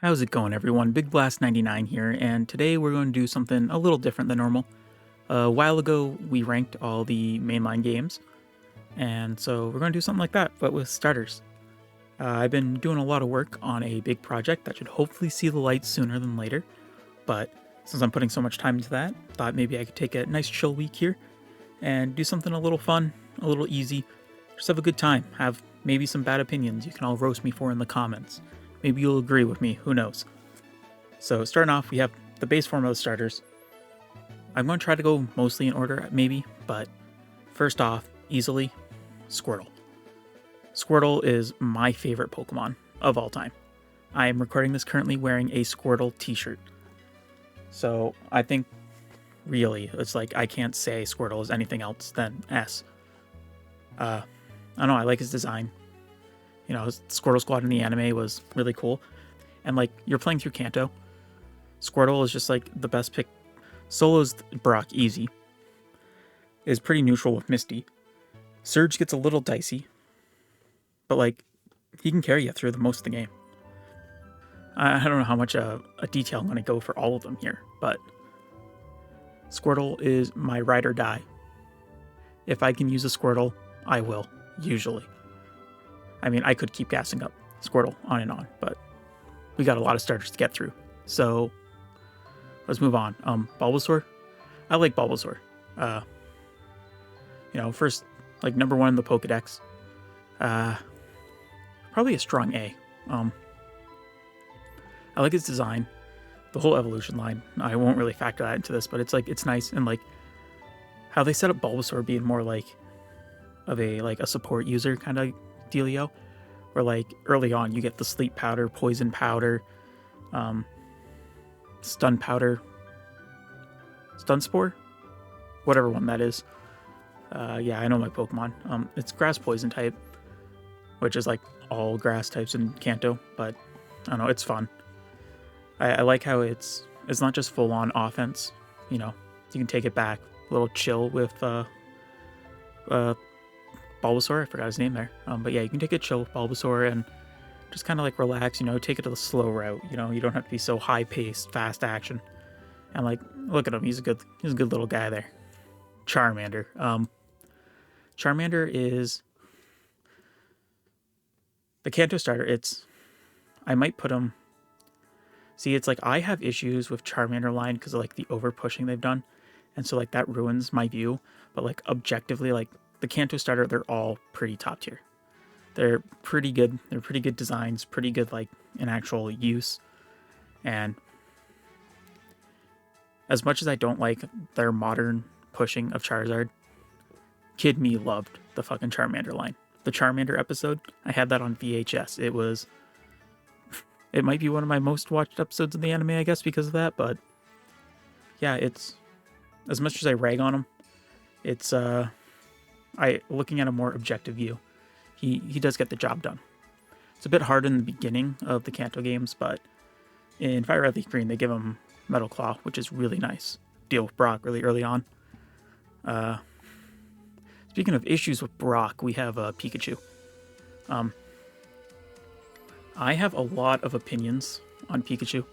How's it going, everyone? Big Blast 99 here, and today we're going to do something a little different than normal. A while ago, we ranked all the mainline games, and so we're going to do something like that, but with starters. I've been doing a lot of work on a big project that should hopefully see the light sooner than later, but since I'm putting so much time into that, thought maybe I could take a nice chill week here and do something a little fun, a little easy. Just have a good time. Have maybe some bad opinions you can all roast me for in the comments. Maybe you'll agree with me, who knows. So starting off, we have the base form of the starters. I'm going to try to go mostly in order, maybe, but first off, easily, Squirtle. Squirtle is my favorite Pokemon of all time. I am recording this currently wearing a Squirtle t-shirt. So I think, really, it's like I can't say Squirtle is anything else than S. I don't know, I like his design. You know, his Squirtle Squad in the anime was really cool. And like, you're playing through Kanto. Squirtle is just like the best pick. Solo's Brock, easy. Is pretty neutral with Misty. Surge gets a little dicey. But like, he can carry you through the most of the game. I don't know how much a detail I'm going to go for all of them here, but Squirtle is my ride or die. If I can use a Squirtle, I will, usually. I mean, I could keep gassing up Squirtle on and on, but we got a lot of starters to get through. So let's move on. Bulbasaur. I like Bulbasaur. First, like number one in the Pokedex. Probably a strong A. I like his design, the whole evolution line. I won't really factor that into this, but it's nice, and like how they set up Bulbasaur being more like of a support user kind of dealio, where like early on you get the sleep powder, poison powder, stun powder, stun spore, whatever one that is. Yeah, I know my Pokemon. It's grass poison type, which is like all grass types in Kanto, but I don't know, it's fun. I like how it's not just full on offense. You know, you can take it back, a little chill with Bulbasaur, I forgot his name there. But yeah, you can take it chill with Bulbasaur and just kind of like relax, take it to the slow route. You don't have to be so high paced, fast action. And like, look at him, he's a good little guy there. Charmander. Charmander is the Kanto starter. I might put him. See, it's like I have issues with Charmander line because of like the over pushing they've done, and so like that ruins my view. But like objectively, like the Kanto starter, they're all pretty top tier. They're pretty good. They're pretty good designs, pretty good like in actual use. And as much as I don't like their modern pushing of Charizard, kid me loved the fucking Charmander line. The Charmander episode, I had that on VHS. It might be one of my most watched episodes of the anime, I guess, because of that. But yeah, it's as much as I rag on him, it's looking at a more objective view, he does get the job done. It's a bit hard in the beginning of the Kanto games, but in Fire Red Leaf Green they give him Metal Claw, which is really nice. Deal with Brock really early on. Speaking of issues with Brock, we have Pikachu. I have a lot of opinions on Pikachu.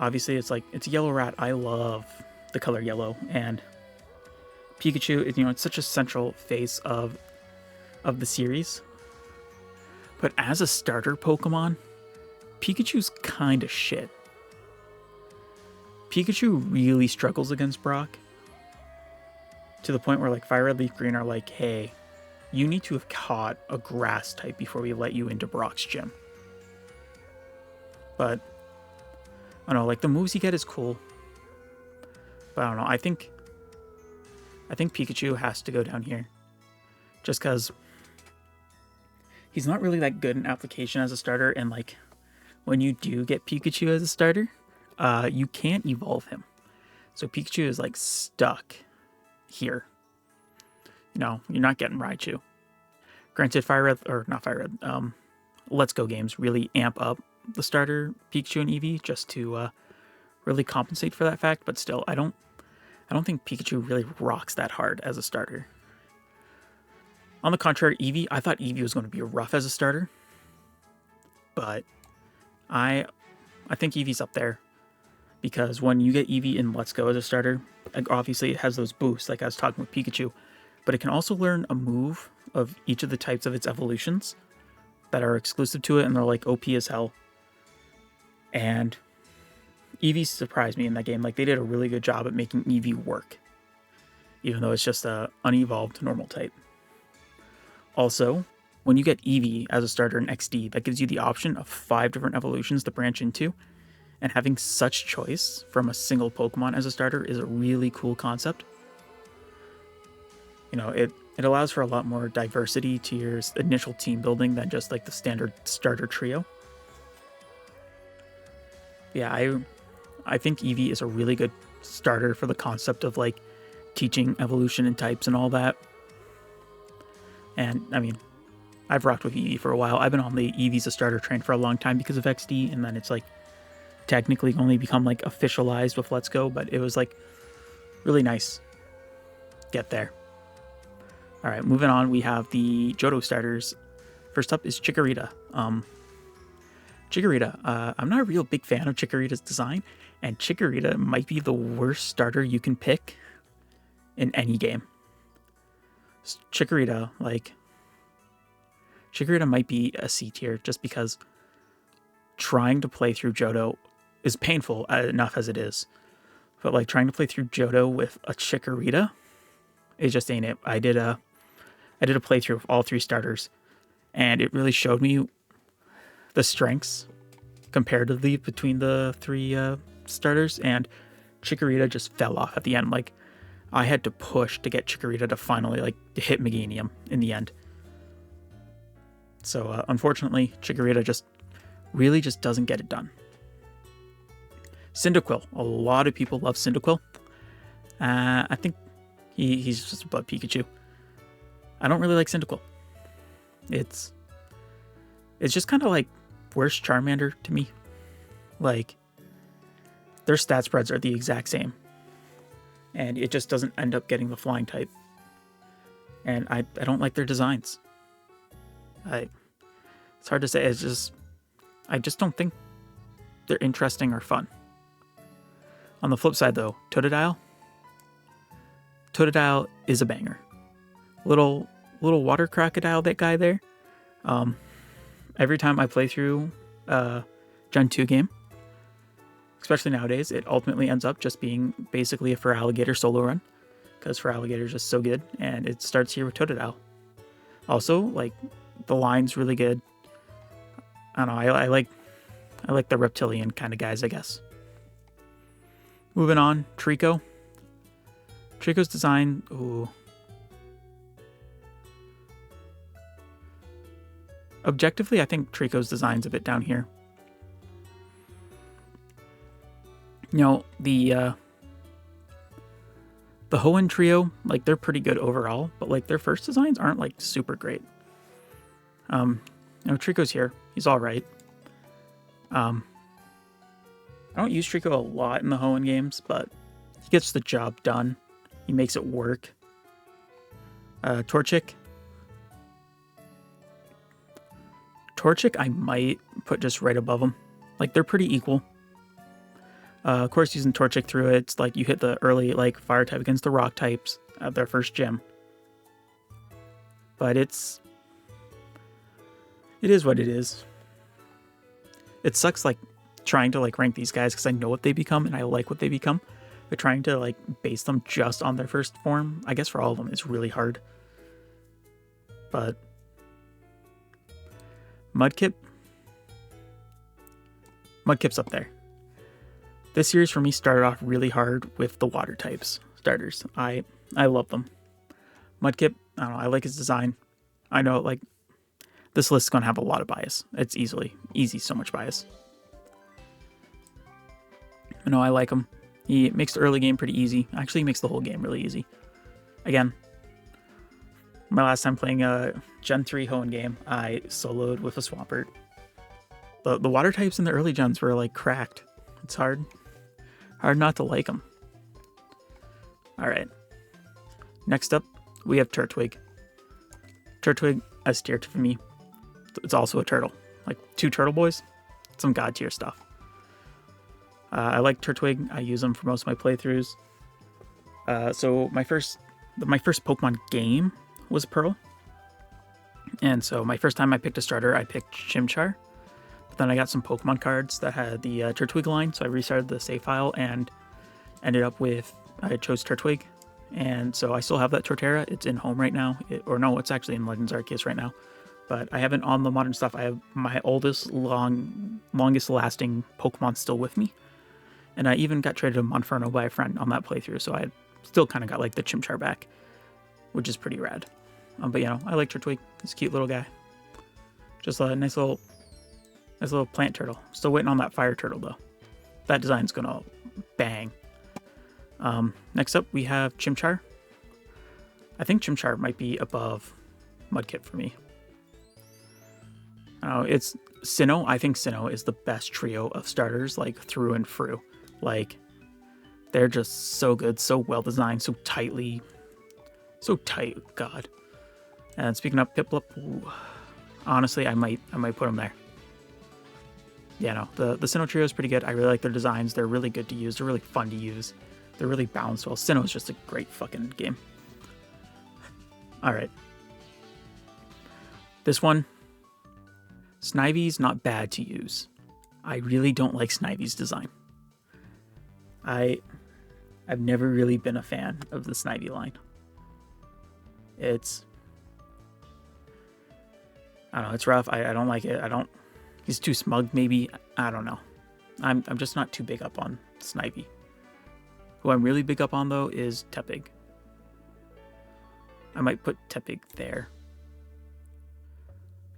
Obviously, it's a yellow rat. I love the color yellow, and Pikachu is, it's such a central face of the series. But as a starter Pokemon, Pikachu's kind of shit. Pikachu really struggles against Brock, to the point where like Fire Red Leaf Green are like, hey, you need to have caught a grass type before we let you into Brock's gym. But I don't know, like the moves you get is cool. But I don't know, I think Pikachu has to go down here. Just because he's not really that good in application as a starter, and like when you do get Pikachu as a starter, you can't evolve him. So Pikachu is like stuck here. You're not getting Raichu. Granted, Let's Go games really amp up the starter Pikachu and Eevee just to really compensate for that fact, but still, I don't think Pikachu really rocks that hard as a starter. On the contrary, Eevee, I thought Eevee was going to be rough as a starter, but I I think Eevee's up there because when you get Eevee in Let's Go as a starter, obviously it has those boosts like I was talking with Pikachu, but it can also learn a move of each of the types of its evolutions that are exclusive to it, and they're like OP as hell. And Eevee surprised me in that game. Like, they did a really good job at making Eevee work, even though it's just a unevolved normal type. Also, when you get Eevee as a starter in XD, that gives you the option of 5 different evolutions to branch into, and having such choice from a single Pokemon as a starter is a really cool concept. You know, it allows for a lot more diversity to your initial team building than just like the standard starter trio. Yeah, I think Eevee is a really good starter for the concept of like teaching evolution and types and all that. And I mean, I've rocked with Eevee for a while. I've been on the Eevee's a starter train for a long time because of XD, and then it's like technically only become like officialized with Let's Go, but it was like really nice. Get there. All right, moving on, we have the Johto starters. First up is Chikorita. Chikorita, I'm not a real big fan of Chikorita's design, and Chikorita might be the worst starter you can pick in any game. Chikorita might be a C tier just because trying to play through Johto is painful enough as it is. But like trying to play through Johto with a Chikorita, it just ain't it. I did a playthrough of all 3 starters, and it really showed me the strengths comparatively between the 3 starters, and Chikorita just fell off at the end. Like, I had to push to get Chikorita to finally like hit Meganium in the end. So unfortunately, Chikorita just doesn't get it done. Cyndaquil. A lot of people love Cyndaquil. I think he's just above Pikachu. I don't really like Cyndaquil. It's just kind of like worse Charmander to me. Like, their stat spreads are the exact same, and it just doesn't end up getting the flying type. And I don't like their designs. It's hard to say. I just don't think they're interesting or fun. On the flip side, though, Totodile is a banger. Little water crocodile, that guy there. Every time I play through Gen 2 game, especially nowadays, it ultimately ends up just being basically a Feraligatr solo run, because Feraligatr is just so good, and it starts here with Totodile. Also, like, the line's really good. I don't know, I like the reptilian kind of guys, I guess. Moving on, Trico. Trico's design, ooh. Objectively, I think Trico's design's a bit down here. You know, the Hoenn trio, like, they're pretty good overall, but like their first designs aren't like super great. You know, Trico's here. He's all right. I don't use Trico a lot in the Hoenn games, but he gets the job done. He makes it work. Torchic. Torchic I might put just right above him. Like, they're pretty equal. Of course, using Torchic through it, it's like you hit the early like fire type against the rock types at their first gym. But it is what it is. It sucks like trying to like rank these guys because I know what they become and I like what they become. But trying to like base them just on their first form, I guess for all of them, is really hard. But Mudkip's up there. This series for me started off really hard with the water types starters. I love them. Mudkip, I don't know, I like his design. I know, like, this list is going to have a lot of bias. It's easy, so much bias. I know, I like him. He makes the early game pretty easy. Actually, he makes the whole game really easy. Again, my last time playing a Gen 3 Hoenn game, I soloed with a Swampert. The water types in the early gens were, like, cracked. It's hard not to like them. Alright. Next up, we have Turtwig. Turtwig, S tier for me. It's also a turtle. Like, 2 turtle boys. Some god tier stuff. I like Turtwig. I use them for most of my playthroughs. So my first Pokemon game was Pearl. And so my first time I picked a starter, I picked Chimchar. But then I got some Pokemon cards that had the Turtwig line, so I restarted the save file and ended up with, I chose Turtwig. And so I still have that Torterra. It's in home right now. It's actually in Legends Arceus right now. But I haven't on the modern stuff. I have my longest lasting Pokemon still with me. And I even got traded a Monferno by a friend on that playthrough, so I still kind of got like the Chimchar back, which is pretty rad. But I like Turtwig. He's a cute little guy. Just a nice little plant turtle. Still waiting on that fire turtle though. That design's gonna bang. Next up we have Chimchar. I think Chimchar might be above Mudkip for me. It's Sinnoh. I think Sinnoh is the best trio of starters, like through and through. Like, they're just so good, so well designed, so tight. God. And speaking of Piplup, honestly, I might put them there. Yeah, no, the Sinnoh trio is pretty good. I really like their designs. They're really good to use. They're really fun to use. They're really balanced well. Sinnoh is just a great fucking game. All right. This one, Snivy's not bad to use. I really don't like Snivy's design. I've never really been a fan of the Snivy line. It's, I don't know, it's rough. I don't like it. He's too smug maybe. I don't know. I'm just not too big up on Snivy. Who I'm really big up on though is Tepig. I might put Tepig there.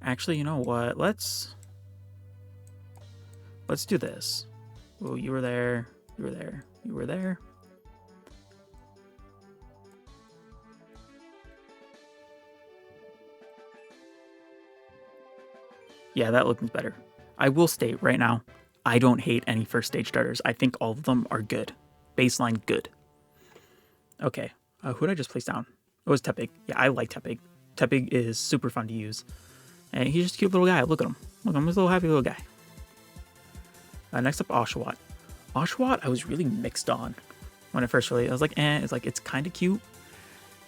Actually, you know what? Let's do this. Oh, you were there. You were there. You were there. Yeah, that looks better. I will state right now, I don't hate any first stage starters. I think all of them are good. Baseline good. Okay, who did I just place down? It was Tepig. Yeah, I like Tepig. Tepig is super fun to use. And he's just a cute little guy. Look at him. Look at him. He's a little happy little guy. Next up, Oshawott. Oshawott, I was really mixed on when I first released. I was like, eh. It's like, it's kind of cute.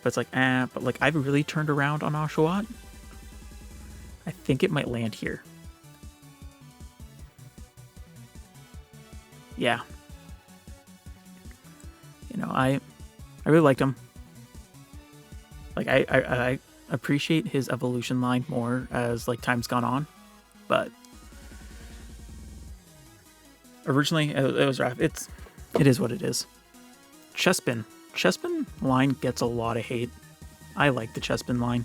But it's like, eh. But like, I've really turned around on Oshawott. I think it might land here. Yeah. I really liked him. Like, I appreciate his evolution line more as like time's gone on, but originally it was rough. It is what it is. Chespin line gets a lot of hate. I like the Chespin line.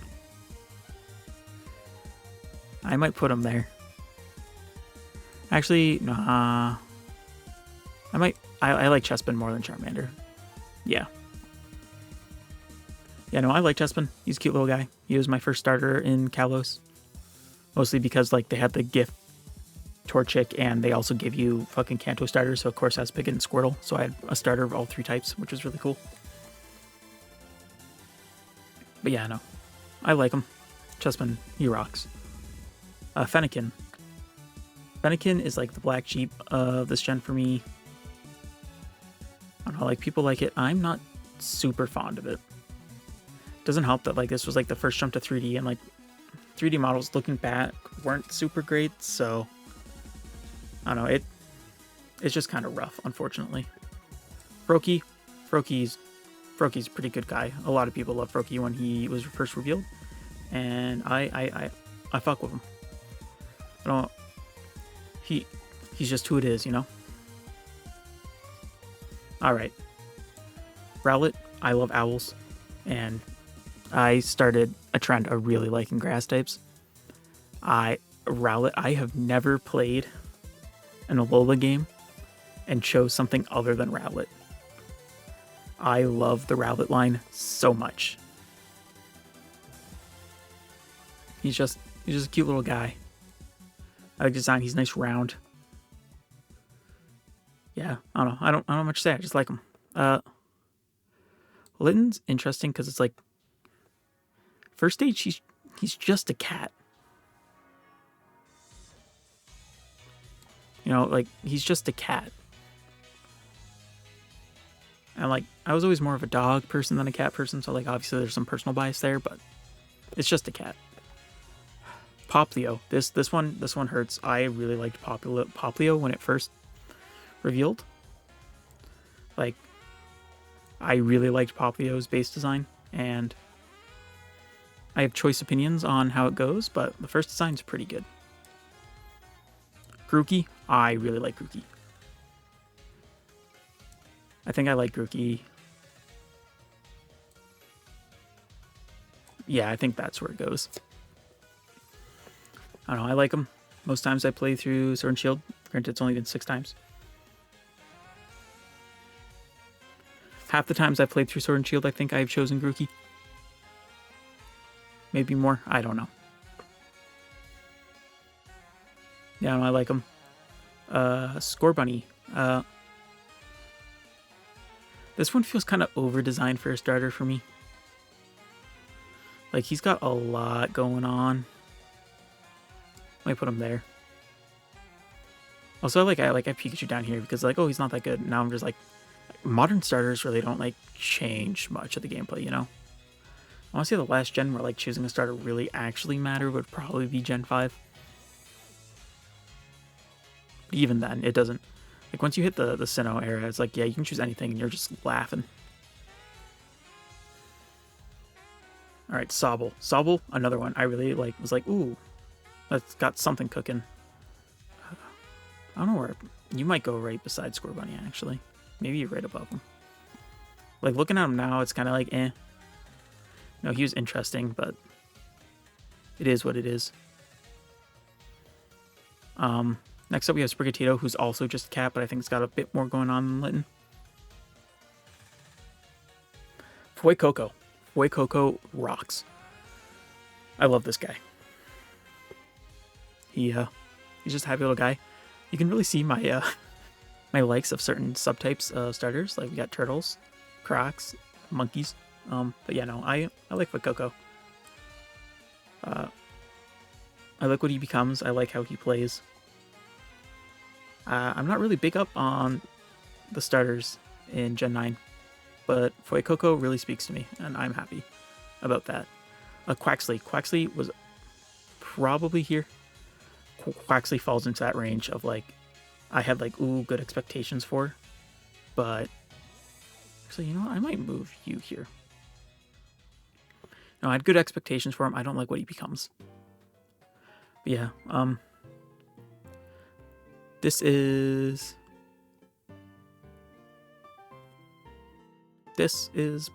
I might put him there. Actually, nah. I like Chespin more than Charmander. Yeah. Yeah, no, I like Chespin. He's a cute little guy. He was my first starter in Kalos. Mostly because like they had the gift Torchic and they also give you fucking Kanto starters, so of course I was picking Squirtle. So I had a starter of all three types, which was really cool. But yeah, no. I like him. Chespin, he rocks. Fennekin. Fennekin is like the black sheep of this gen for me. I don't know, like people like it. I'm not super fond of it. Doesn't help that like this was like the first jump to 3D and like 3D models looking back weren't super great, so I don't know, it's just kind of rough, unfortunately. Froakie's a pretty good guy. A lot of people love Froakie when he was first revealed, and I fuck with him. I don't. He's just who it is, you know. All right, Rowlet. I love owls, and I started a trend of really liking grass types. Rowlet. I have never played an Alola game and chose something other than Rowlet. I love the Rowlet line so much. He's just a cute little guy. I like the design. He's nice round. Yeah, I don't know. I don't know much to say. I just like him. Litten's interesting because it's like first stage. He's just a cat. You know, like he's just a cat. And like, I was always more of a dog person than a cat person, so like obviously there's some personal bias there, but it's just a cat. Poplio. This one hurts. I really liked Poplio when it first revealed. Like, I really liked Poplio's base design, and I have choice opinions on how it goes, but the first design's pretty good. Grookey. I really like Grookey. I think I like Grookey. Yeah, I think that's where it goes. I don't know, I like him. Most times I play through Sword and Shield. Granted, it's only been 6 times. Half the times I've played through Sword and Shield, I think I've chosen Grookey. Maybe more, I don't know. Yeah, no, I like him. Scorbunny. This one feels kind of over-designed for a starter for me. Like, he's got a lot going on. Let me put him there. Also, I like Pikachu down here because, like, oh, he's not that good. Now I'm just like, modern starters really don't, like, change much of the gameplay, you know? I want to say the last gen where, like, choosing a starter really actually mattered would probably be Gen 5. But even then, it doesn't. Like, once you hit the Sinnoh era, it's like, yeah, you can choose anything and you're just laughing. Alright, Sobble. Sobble, another one I really like. Was like, ooh, that's got something cooking. I don't know where. You might go right beside Scorbunny, actually. Maybe you're right above him. Like, looking at him now, it's kind of like, eh. No, he was interesting, but it is what it is. Next up, we have Sprigatito, who's also just a cat, but I think it's got a bit more going on than Litten. Fuecoco. Fuecoco rocks. I love this guy. He's just a happy little guy. You can really see my my likes of certain subtypes of starters. Like, we got turtles, crocs, monkeys. But yeah, no, I like Fuecoco. I like what he becomes. I like how he plays. I'm not really big up on the starters in Gen 9, but Fuecoco really speaks to me, and I'm happy about that. Quaxley. Quaxley was probably here. Quaxley falls into that range of, like, I had, like, ooh, good expectations for, but actually, you know what? I might move you here. No, I had good expectations for him. I don't like what he becomes. But yeah, this is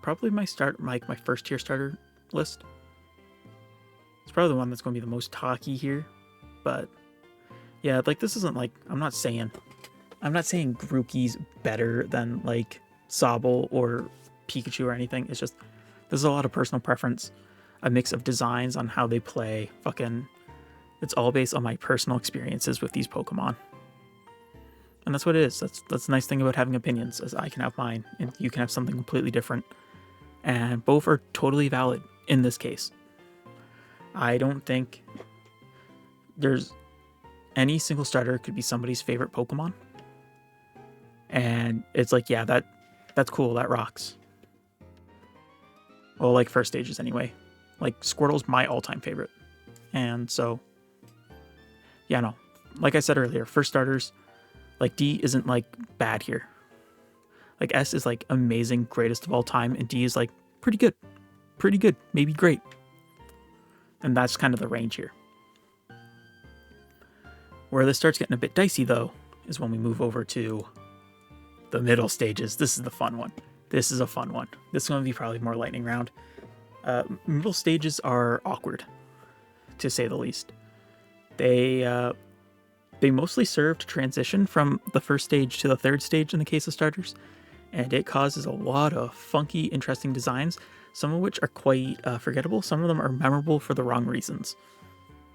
probably my first tier starter list. It's probably the one that's going to be the most talky here, but yeah, like, this isn't like, I'm not saying Grookey's better than, like, Sobble or Pikachu or anything. It's just, there's a lot of personal preference, a mix of designs on how they play. It's all based on my personal experiences with these Pokemon. And that's what it is. That's the nice thing about having opinions, is I can have mine and you can have something completely different. And both are totally valid in this case. I don't think there's any single starter could be somebody's favorite Pokemon. And it's like, yeah, that's cool, that rocks. Well, like, first stages anyway. Like, Squirtle's my all-time favorite. And so, yeah, no. Like I said earlier, first starters, like, D isn't, like, bad here. Like, S is, like, amazing, greatest of all time, and D is, like, pretty good. Pretty good, maybe great. And that's kind of the range here. Where this starts getting a bit dicey, though, is when we move over to the middle stages. This is the fun one. This is a fun one. This is going to be probably more lightning round. Middle stages are awkward, to say the least. They mostly serve to transition from the first stage to the third stage in the case of starters, and it causes a lot of funky, interesting designs, some of which are quite forgettable. Some of them are memorable for the wrong reasons.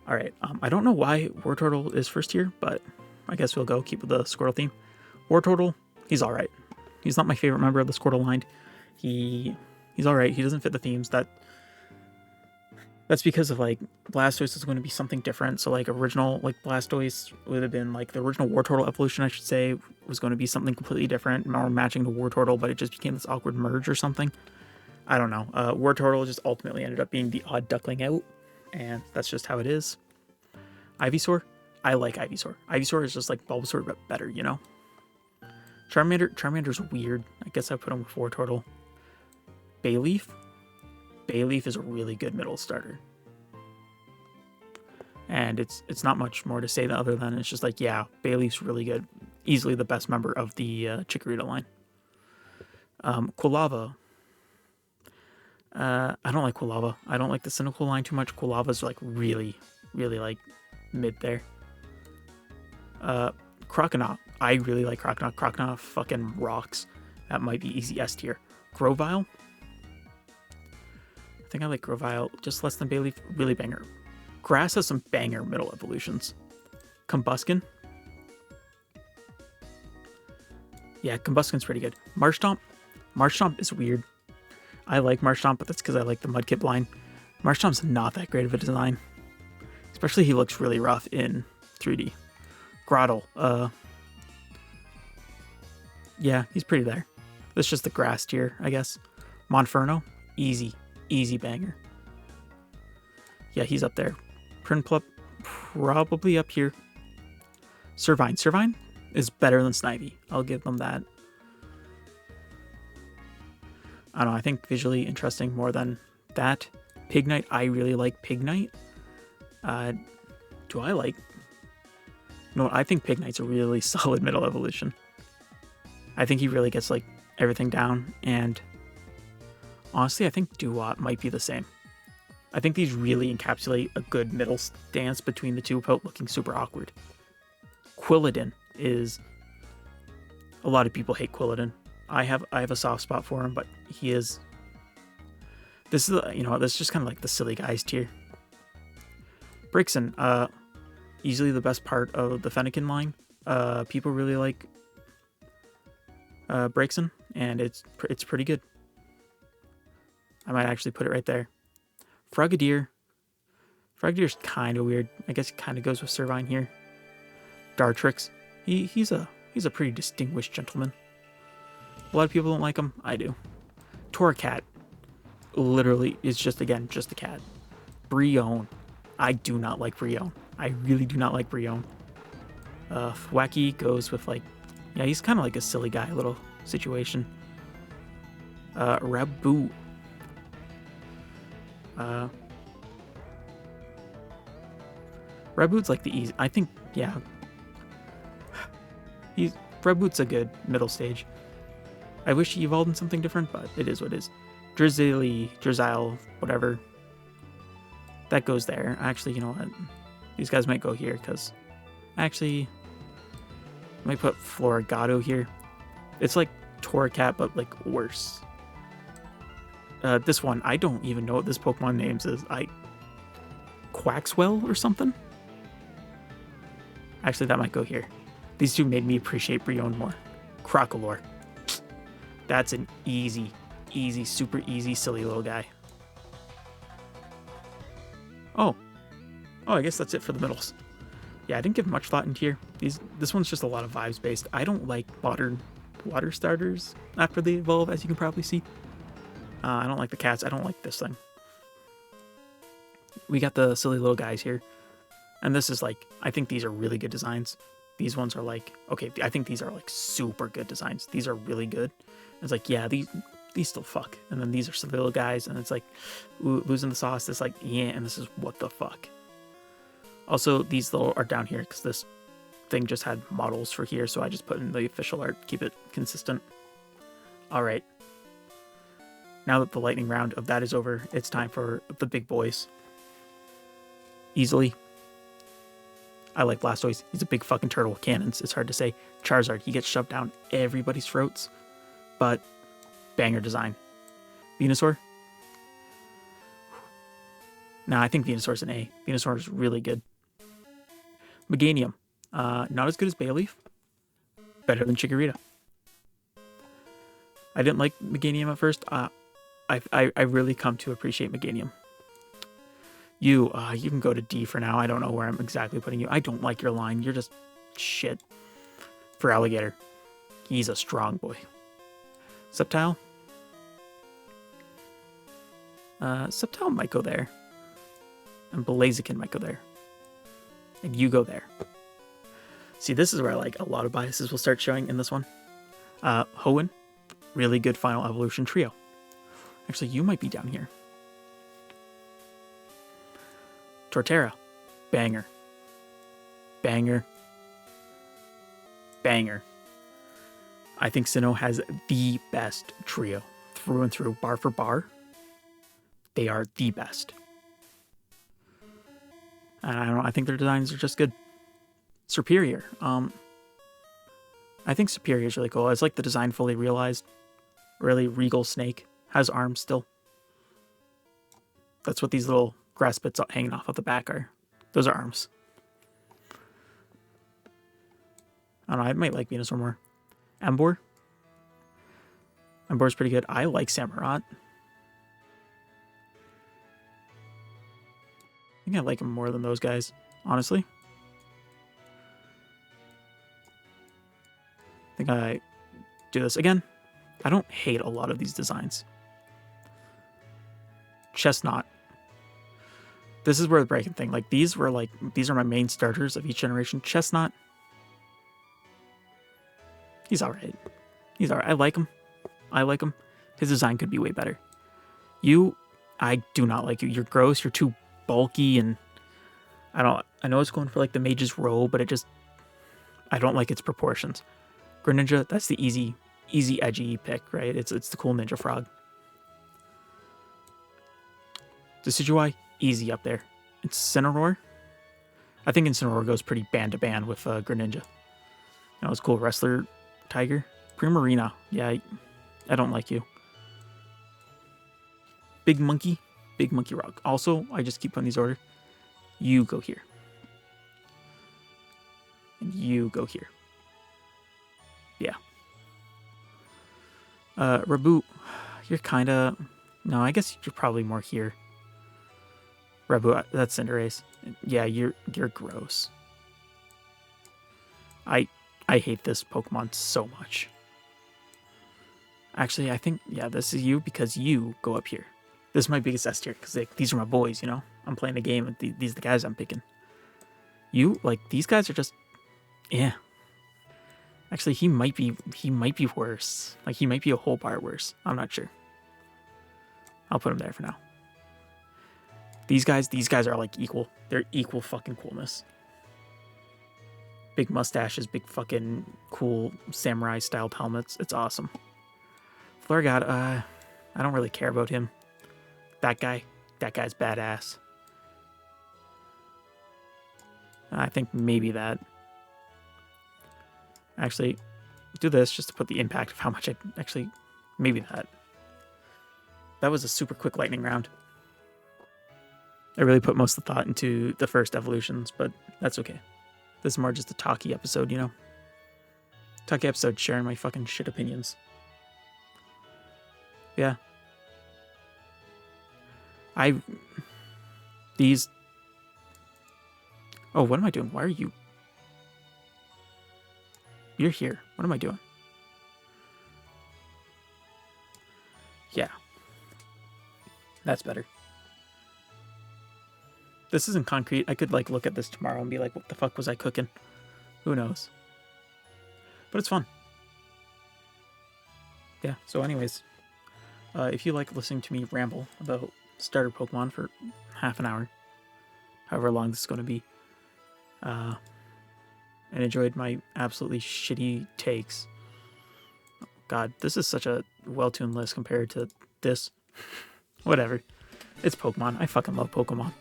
Alright, I don't know why Wartortle is first here, but I guess we'll keep with the Squirtle theme. Wartortle, he's alright. He's not my favorite member of the Squirtle line. He's alright. He doesn't fit the themes. That's because of, like, Blastoise is going to be something different. So, like, original, like, Blastoise would have been, like, the original Wartortle evolution, I should say, was going to be something completely different, more matching to Wartortle, but it just became this awkward merge or something. I don't know. Wartortle just ultimately ended up being the odd duckling out, and that's just how it is. Ivysaur? I like Ivysaur. Ivysaur is just like Bulbasaur, but better, you know? Charmander's weird. I guess I put him with Wartortle. Bayleaf? Bayleaf is a really good middle starter. And it's not much more to say other than it's just like, yeah, Bayleaf's really good. Easily the best member of the Chikorita line. Quilava. I don't like Quilava. I don't like the Cynical line too much. Quilava's like really, really like mid there. Croconaw. I really like Croconaw. Croconaw fucking rocks. That might be easy S tier. Grovyle. I think I like Grovyle just less than Bayleaf. Really banger. Grass has some banger middle evolutions. Combuskin. Yeah, Combuskin's pretty good. Marshtomp. Marshtomp is weird. I like Marshtomp, but that's because I like the Mudkip line. Marshtomp's not that great of a design. Especially he looks really rough in 3D. Grottle. Yeah, he's pretty there. That's just the grass tier, I guess. Monferno. Easy. Easy banger. Yeah, he's up there. Prinplup. Probably up here. Servine. Servine is better than Snivy. I'll give them that. I don't know, I think visually interesting more than that. Pignite, I really like Pignite. Do I like... No, I think Pignite's a really solid middle evolution. I think he really gets like everything down, and honestly, I think Dewott might be the same. I think these really encapsulate a good middle stance between the two without looking super awkward. Quilladin is... A lot of people hate Quilladin. I have a soft spot for him, but he is... This is, you know, this is just kind of like the silly guys tier. Braixen, easily the best part of the Fennekin line. People really like Braixen, and it's pretty good. I might actually put it right there. Frogadier. Frogadier's kind of weird. I guess it kind of goes with Servine here. Dartrix. He's a pretty distinguished gentleman. A lot of people don't like him. I do. Torracat. Literally is just, again, just a cat. Brionne. I do not like Brionne. I really do not like Brionne. Thwacky goes with like... Yeah, he's kind of like a silly guy little situation. Raboot. Raboot's like the easy... I think, yeah. Raboot's a good middle stage. I wish he evolved in something different, but it is what it is. Drizzile, whatever. That goes there. Actually, you know what? These guys might go here, because... Actually... I might put Florigato here. It's like Torracat, but like worse. This one, I don't even know what this Pokemon names is. Quaxwell or something? Actually, that might go here. These two made me appreciate Brionne more. Crocolore. That's an easy, super easy, silly little guy. Oh, I guess that's it for the middles. Yeah, I didn't give much thought into here. This one's just a lot of vibes based. I don't like modern water starters after they evolve, as you can probably see. I don't like the cats. I don't like this thing. We got the silly little guys here. And this is like, I think these are really good designs. These ones are like, okay, I think these are like super good designs. These are really good. It's like, yeah, these still fuck. And then these are silly little guys, and it's like, ooh, losing the sauce. It's like, yeah, and this is what the fuck. Also, these little are down here because this thing just had models for here, so I just put in the official art, keep it consistent. All right. Now that the lightning round of that is over, it's time for the big boys. Easily. I like Blastoise. He's a big fucking turtle with cannons. It's hard to say. Charizard, he gets shoved down everybody's throats, but banger design. Venusaur. Nah, I think Venusaur's an A. Venusaur is really good. Meganium. Not as good as Bayleaf. Better than Chikorita. I didn't like Meganium at first. I really come to appreciate Meganium. You can go to D for now. I don't know where I'm exactly putting you. I don't like your line. You're just shit. For Alligator. He's a strong boy. Sceptile? Sceptile might go there. And Blaziken might go there. And you go there. See, this is where like a lot of biases will start showing in this one. Hoenn, really good final evolution trio. Actually, you might be down here. Torterra, banger. Banger. Banger. I think Sinnoh has the best trio. Through and through, bar for bar. They are the best. And I think their designs are just good. Superior. I think Superior is really cool. It's like the design fully realized. Really regal snake. Has arms still. That's what these little grass bits hanging off of the back are. Those are arms. I don't know, I might like Venusaur more. Emboar. Emboar's pretty good. I like Samurott. I think I like him more than those guys, honestly. I think I do this again. I don't hate a lot of these designs. Chestnut. This is where the breaking thing. Like these are my main starters of each generation. Chestnut. He's alright. He's alright. I like him. I like him. His design could be way better. You, I do not like you. You're gross. You're too bulky, and I know it's going for like the mage's robe, but I don't like its proportions. Greninja, that's the easy edgy pick, right? It's the cool ninja frog. Decidueye, easy up there. Incineroar, I think Incineroar goes pretty band to band with Greninja. You know, it's cool wrestler tiger. Primarina, yeah, I don't like you. Big Monkey Rock. Also, I just keep putting these order. You go here. And you go here. Yeah. Reboot, you're kinda... No, I guess you're probably more here. Reboot, that's Cinderace. Yeah, you're gross. I hate this Pokemon so much. Actually, I think, yeah, this is you because you go up here. This is my biggest S tier because these are my boys, you know? I'm playing a game and these are the guys I'm picking. You, like, these guys are just... Yeah. Actually, he might be worse. Like, he might be a whole bar worse. I'm not sure. I'll put him there for now. These guys are like equal. They're equal fucking coolness. Big mustaches, big fucking cool samurai styled helmets. It's awesome. Florgat, I don't really care about him. That guy's badass. I think maybe that. Actually, do this just to put the impact of how much I actually... Maybe that. That was a super quick lightning round. I really put most of the thought into the first evolutions, but that's okay. This is more just a talky episode, you know? Talky episode sharing my fucking shit opinions. Yeah. These... Oh, what am I doing? Why are you... You're here. What am I doing? Yeah. That's better. This isn't concrete. I could like look at this tomorrow and be like, what the fuck was I cooking? Who knows? But it's fun. Yeah, so anyways. If you like listening to me ramble about starter Pokemon for half an hour, however long this is going to be, and enjoyed my absolutely shitty takes. God, this is such a well-tuned list compared to this. Whatever. It's Pokemon. I fucking love Pokemon.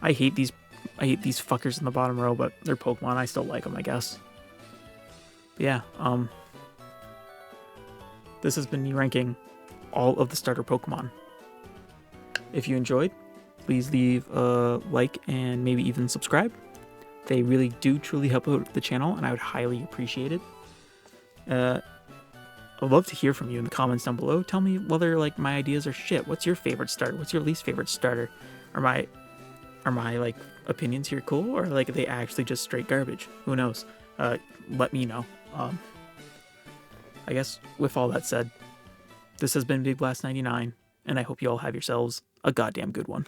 I hate these fuckers in the bottom row, but they're Pokemon. I still like them, I guess. But yeah, this has been me ranking all of the starter Pokemon. If you enjoyed, please leave a like and maybe even subscribe. They really do truly help out the channel, and I would highly appreciate it. I'd love to hear from you in the comments down below. Tell me whether like my ideas are shit. What's your favorite starter? What's your least favorite starter? Are my like opinions here cool, or like are they actually just straight garbage? Who knows? Let me know. I guess with all that said, this has been Big Blast 99, and I hope you all have yourselves a goddamn good one.